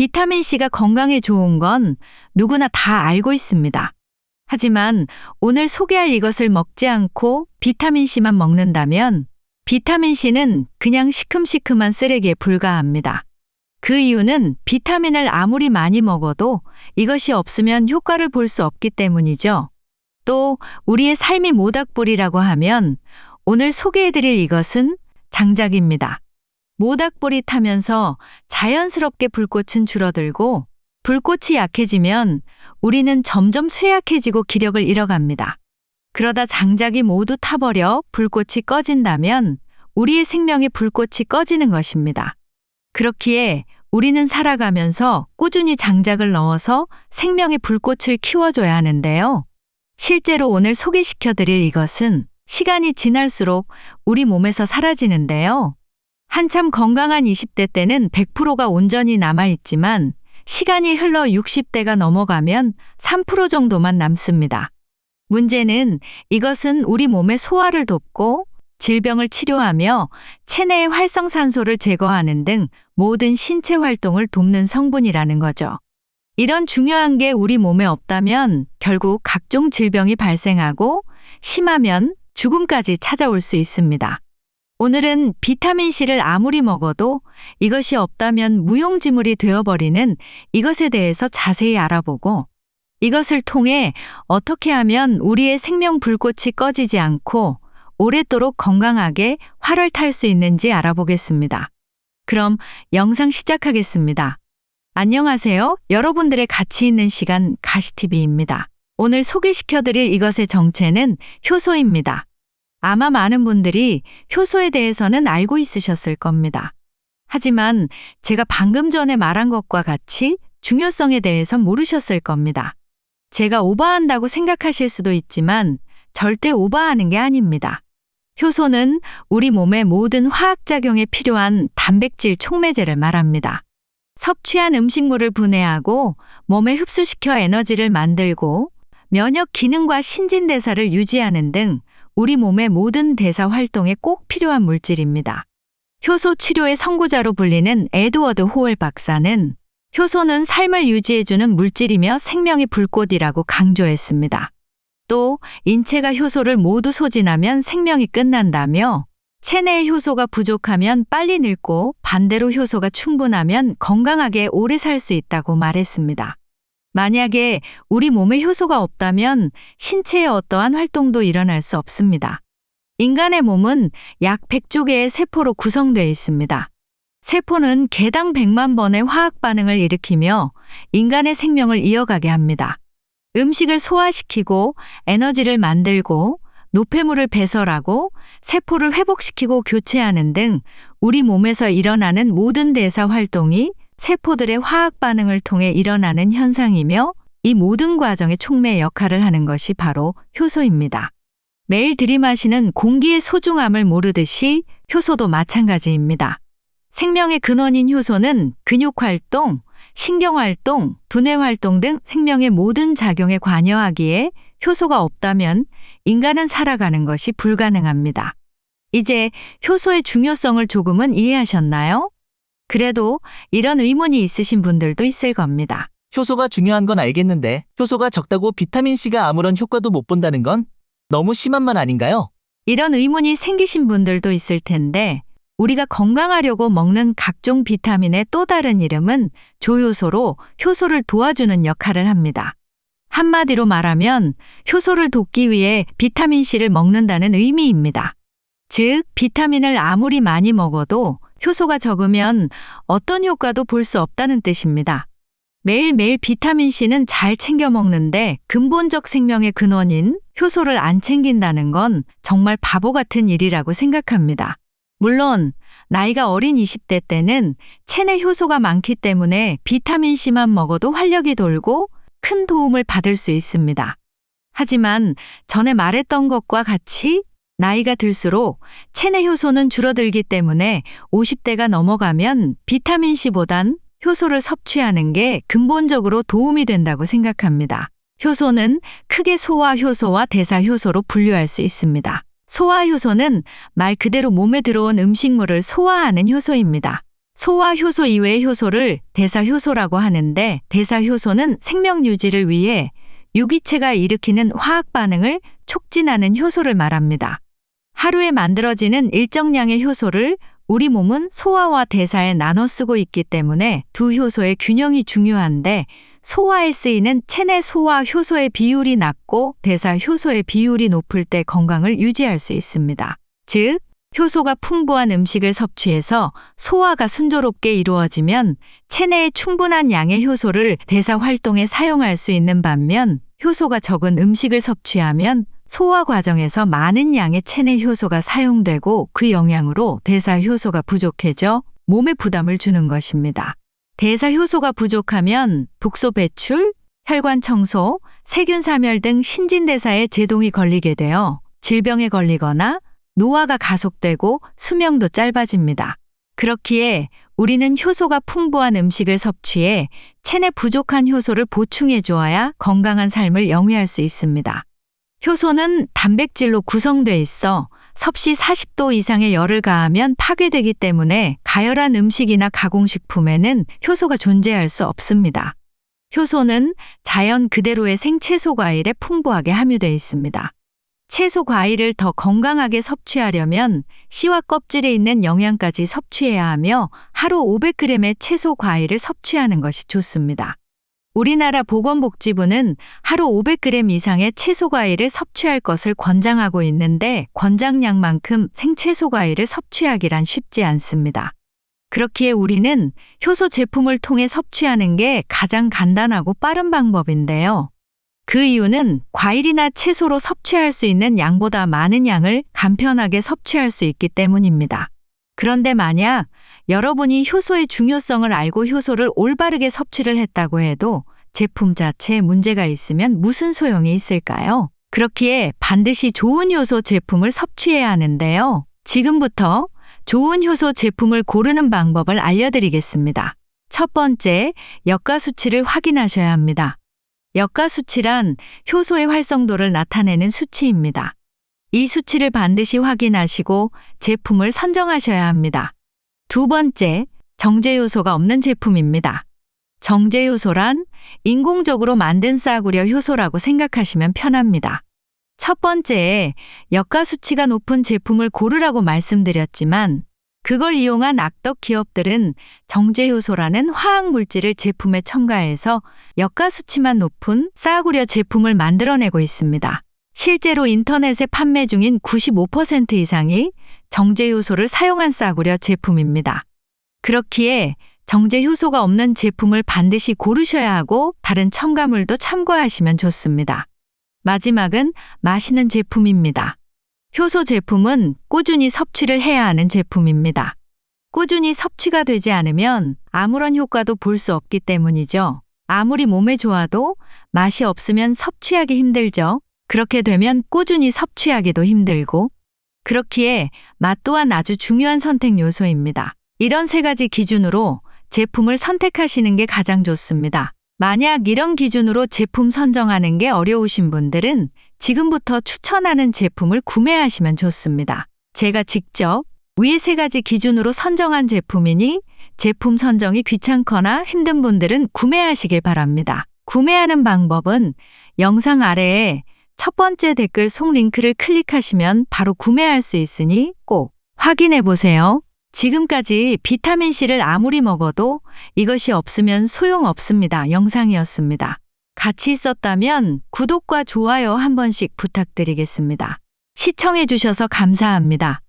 비타민C가 건강에 좋은 건 누구나 다 알고 있습니다. 하지만 오늘 소개할 이것을 먹지 않고 비타민C만 먹는다면 비타민C는 그냥 시큼시큼한 쓰레기에 불과합니다. 그 이유는 비타민을 아무리 많이 먹어도 이것이 없으면 효과를 볼 수 없기 때문이죠. 또 우리의 삶이 모닥불이라고 하면 오늘 소개해드릴 이것은 장작입니다. 모닥불이 타면서 자연스럽게 불꽃은 줄어들고 불꽃이 약해지면 우리는 점점 쇠약해지고 기력을 잃어갑니다. 그러다 장작이 모두 타버려 불꽃이 꺼진다면 우리의 생명의 불꽃이 꺼지는 것입니다. 그렇기에 우리는 살아가면서 꾸준히 장작을 넣어서 생명의 불꽃을 키워줘야 하는데요. 실제로 오늘 소개시켜드릴 이것은 시간이 지날수록 우리 몸에서 사라지는데요. 한참 건강한 20대 때는 100%가 온전히 남아있지만 시간이 흘러 60대가 넘어가면 3% 정도만 남습니다. 문제는 이것은 우리 몸의 소화를 돕고 질병을 치료하며 체내의 활성산소를 제거하는 등 모든 신체 활동을 돕는 성분이라는 거죠. 이런 중요한 게 우리 몸에 없다면 결국 각종 질병이 발생하고 심하면 죽음까지 찾아올 수 있습니다. 오늘은 비타민C를 아무리 먹어도 이것이 없다면 무용지물이 되어버리는 이것에 대해서 자세히 알아보고 이것을 통해 어떻게 하면 우리의 생명 불꽃이 꺼지지 않고 오랫도록 건강하게 활을 탈 수 있는지 알아보겠습니다. 그럼 영상 시작하겠습니다. 안녕하세요. 여러분들의 가치 있는 시간 가시TV입니다. 오늘 소개시켜드릴 이것의 정체는 효소입니다. 아마 많은 분들이 효소에 대해서는 알고 있으셨을 겁니다. 하지만 제가 방금 전에 말한 것과 같이 중요성에 대해서 모르셨을 겁니다. 제가 오버한다고 생각하실 수도 있지만 절대 오버하는 게 아닙니다. 효소는 우리 몸의 모든 화학작용에 필요한 단백질 촉매제를 말합니다. 섭취한 음식물을 분해하고 몸에 흡수시켜 에너지를 만들고 면역 기능과 신진대사를 유지하는 등 우리 몸의 모든 대사 활동에 꼭 필요한 물질입니다. 효소 치료의 선구자로 불리는 에드워드 호웰 박사는 효소는 삶을 유지해주는 물질이며 생명의 불꽃이라고 강조했습니다. 또 인체가 효소를 모두 소진하면 생명이 끝난다며 체내의 효소가 부족하면 빨리 늙고 반대로 효소가 충분하면 건강하게 오래 살 수 있다고 말했습니다. 만약에 우리 몸에 효소가 없다면 신체의 어떠한 활동도 일어날 수 없습니다. 인간의 몸은 약 100조 개의 세포로 구성되어 있습니다. 세포는 개당 100만 번의 화학 반응을 일으키며 인간의 생명을 이어가게 합니다. 음식을 소화시키고 에너지를 만들고 노폐물을 배설하고 세포를 회복시키고 교체하는 등 우리 몸에서 일어나는 모든 대사 활동이 세포들의 화학 반응을 통해 일어나는 현상이며 이 모든 과정의 촉매 역할을 하는 것이 바로 효소입니다. 매일 들이마시는 공기의 소중함을 모르듯이 효소도 마찬가지입니다. 생명의 근원인 효소는 근육활동, 신경활동, 두뇌활동 등 생명의 모든 작용에 관여하기에 효소가 없다면 인간은 살아가는 것이 불가능합니다. 이제 효소의 중요성을 조금은 이해하셨나요? 그래도 이런 의문이 있으신 분들도 있을 겁니다. 효소가 중요한 건 알겠는데 효소가 적다고 비타민C가 아무런 효과도 못 본다는 건 너무 심한 말 아닌가요? 이런 의문이 생기신 분들도 있을 텐데 우리가 건강하려고 먹는 각종 비타민의 또 다른 이름은 조효소로 효소를 도와주는 역할을 합니다. 한마디로 말하면 효소를 돕기 위해 비타민C를 먹는다는 의미입니다. 즉, 비타민을 아무리 많이 먹어도 효소가 적으면 어떤 효과도 볼 수 없다는 뜻입니다. 매일매일 비타민C는 잘 챙겨 먹는데 근본적 생명의 근원인 효소를 안 챙긴다는 건 정말 바보 같은 일이라고 생각합니다. 물론 나이가 어린 20대 때는 체내 효소가 많기 때문에 비타민C만 먹어도 활력이 돌고 큰 도움을 받을 수 있습니다. 하지만 전에 말했던 것과 같이 나이가 들수록 체내 효소는 줄어들기 때문에 50대가 넘어가면 비타민C보단 효소를 섭취하는 게 근본적으로 도움이 된다고 생각합니다. 효소는 크게 소화효소와 대사효소로 분류할 수 있습니다. 소화효소는 말 그대로 몸에 들어온 음식물을 소화하는 효소입니다. 소와 효소 이외의 효소를 대사효소라고 하는데, 대사효소는 생명 유지를 위해 유기체가 일으키는 화학 반응을 촉진하는 효소를 말합니다. 하루에 만들어지는 일정량의 효소를 우리 몸은 소화와 대사에 나눠 쓰고 있기 때문에 두 효소의 균형이 중요한데, 소화에 쓰이는 체내 소화 효소의 비율이 낮고 대사 효소의 비율이 높을 때 건강을 유지할 수 있습니다. 즉, 효소가 풍부한 음식을 섭취해서 소화가 순조롭게 이루어지면 체내에 충분한 양의 효소를 대사 활동에 사용할 수 있는 반면, 효소가 적은 음식을 섭취하면 소화 과정에서 많은 양의 체내 효소가 사용되고 그 영향으로 대사 효소가 부족해져 몸에 부담을 주는 것입니다. 대사 효소가 부족하면 독소 배출, 혈관 청소, 세균 사멸 등 신진대사에 제동이 걸리게 되어 질병에 걸리거나 노화가 가속되고 수명도 짧아집니다. 그렇기에 우리는 효소가 풍부한 음식을 섭취해 체내 부족한 효소를 보충해 주어야 건강한 삶을 영위할 수 있습니다. 효소는 단백질로 구성돼 있어 섭씨 40도 이상의 열을 가하면 파괴되기 때문에 가열한 음식이나 가공식품에는 효소가 존재할 수 없습니다. 효소는 자연 그대로의 생채소 과일에 풍부하게 함유되어 있습니다. 채소 과일을 더 건강하게 섭취하려면 씨와 껍질에 있는 영양까지 섭취해야 하며 하루 500g의 채소 과일을 섭취하는 것이 좋습니다. 우리나라 보건복지부는 하루 500g 이상의 채소 과일을 섭취할 것을 권장하고 있는데, 권장량만큼 생채소 과일을 섭취하기란 쉽지 않습니다. 그렇기에 우리는 효소 제품을 통해 섭취하는 게 가장 간단하고 빠른 방법인데요. 그 이유는 과일이나 채소로 섭취할 수 있는 양보다 많은 양을 간편하게 섭취할 수 있기 때문입니다. 그런데 만약 여러분이 효소의 중요성을 알고 효소를 올바르게 섭취를 했다고 해도 제품 자체에 문제가 있으면 무슨 소용이 있을까요? 그렇기에 반드시 좋은 효소 제품을 섭취해야 하는데요. 지금부터 좋은 효소 제품을 고르는 방법을 알려드리겠습니다. 첫 번째, 역가 수치를 확인하셔야 합니다. 역가 수치란 효소의 활성도를 나타내는 수치입니다. 이 수치를 반드시 확인하시고 제품을 선정하셔야 합니다. 두 번째, 정제 요소가 없는 제품입니다. 정제 요소란 인공적으로 만든 싸구려 효소라고 생각하시면 편합니다. 첫 번째에 역가 수치가 높은 제품을 고르라고 말씀드렸지만, 그걸 이용한 악덕 기업들은 정제 효소라는 화학 물질을 제품에 첨가해서 역가 수치만 높은 싸구려 제품을 만들어내고 있습니다. 실제로 인터넷에 판매 중인 95% 이상이 정제 효소를 사용한 싸구려 제품입니다. 그렇기에 정제 효소가 없는 제품을 반드시 고르셔야 하고 다른 첨가물도 참고하시면 좋습니다. 마지막은 마시는 제품입니다. 효소 제품은 꾸준히 섭취를 해야 하는 제품입니다. 꾸준히 섭취가 되지 않으면 아무런 효과도 볼 수 없기 때문이죠. 아무리 몸에 좋아도 맛이 없으면 섭취하기 힘들죠. 그렇게 되면 꾸준히 섭취하기도 힘들고, 그렇기에 맛 또한 아주 중요한 선택 요소입니다. 이런 세 가지 기준으로 제품을 선택하시는 게 가장 좋습니다. 만약 이런 기준으로 제품 선정하는 게 어려우신 분들은 지금부터 추천하는 제품을 구매하시면 좋습니다. 제가 직접 위의 세 가지 기준으로 선정한 제품이니 제품 선정이 귀찮거나 힘든 분들은 구매하시길 바랍니다. 구매하는 방법은 영상 아래에 첫 번째 댓글 속 링크를 클릭하시면 바로 구매할 수 있으니 꼭 확인해 보세요. 지금까지 비타민C를 아무리 먹어도 이것이 없으면 소용없습니다. 영상이었습니다. 같이 있었다면 구독과 좋아요 한 번씩 부탁드리겠습니다. 시청해 주셔서 감사합니다.